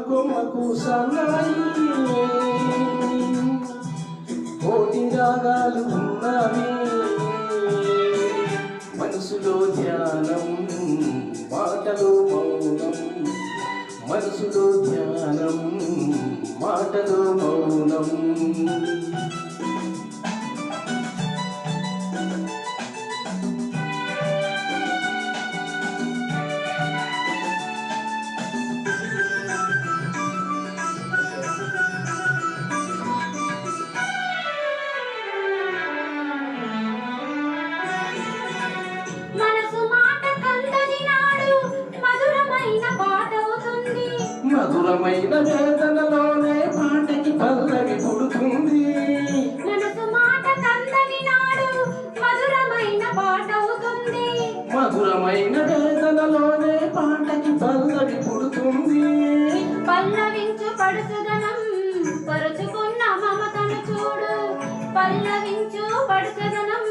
కొమ్మకు సన్నాయి కోటి రాగాలు ఉన్నవి మనసులో ధ్యానం మాటలో మౌనం మనసులో ధ్యానం మాటలో మౌనం మధురమైన వేదనలోనే పాటకి పల్లవి పుడుతుంది మనసు మాట కందని నాడు మధురమైన పాట అవుతుంది మధురమైన వేదనలోనే పాటకి పల్లవి పుడుతుంది పల్లవించు పడుచుదనం పరుచుకున్న మమతను చూడు పల్లవించు పడుచుదనం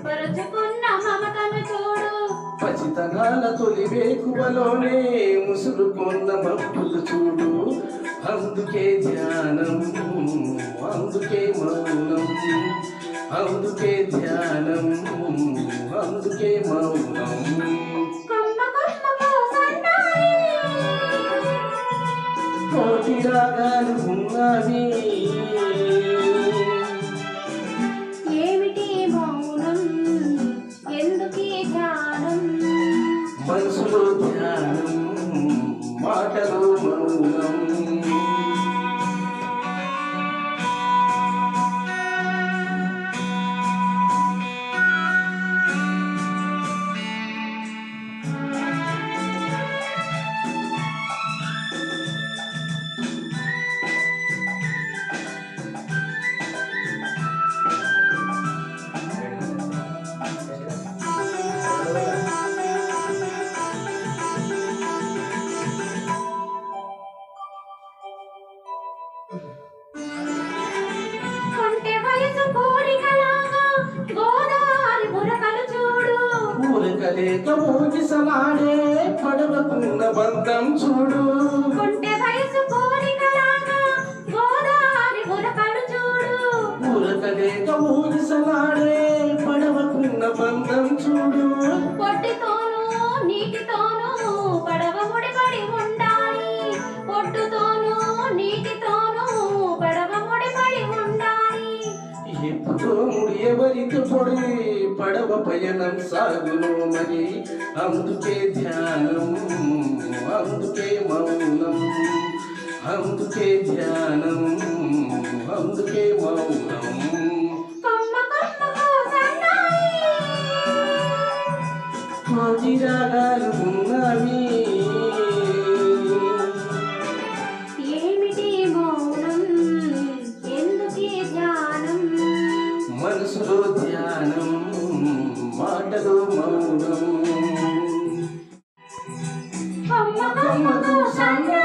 పరుచుకున్న మమతను చూడు పచితనాల తొలి వేకువలోనే ముసురుకున్న మబ్బులు చూడు అందుకే ధ్యానం అందుకే మౌనం అందుకే ధ్యానం అందుకే మౌనం కోటి రాగాలు ఉన్నవి మనసులో ధ్యానం మాటలో మౌనం లేక ఊగిసలాడే పడవకున్న బంధం చూడు కొంటె వయసు కోరికలాగా గోదావరి బురకలు చూడు ఊరకలేక ఊగిసలాడే పడవకున్న బంధం చూడు పొట్టుతోనూ నీటితోనూ పడవ ముడిపడి ఉండాలి పొట్టుతోనూ నీటితోనూ పడవ ముడిపడి ఉండాలి ఎప్పుడో ముడియవరితో పొడి పడవ పయనం సాగును మరి అందుకే ధ్యానం అందుకే మౌనం అందుకే ధ్యానం అందుకే మౌనం కోటి రాగాలు ఉన్నవి ఏమిటి మౌనం ఎందుకే ధ్యానం మనసులో ధ్యానం మాటలో మౌనం కొమ్మకు సన్నా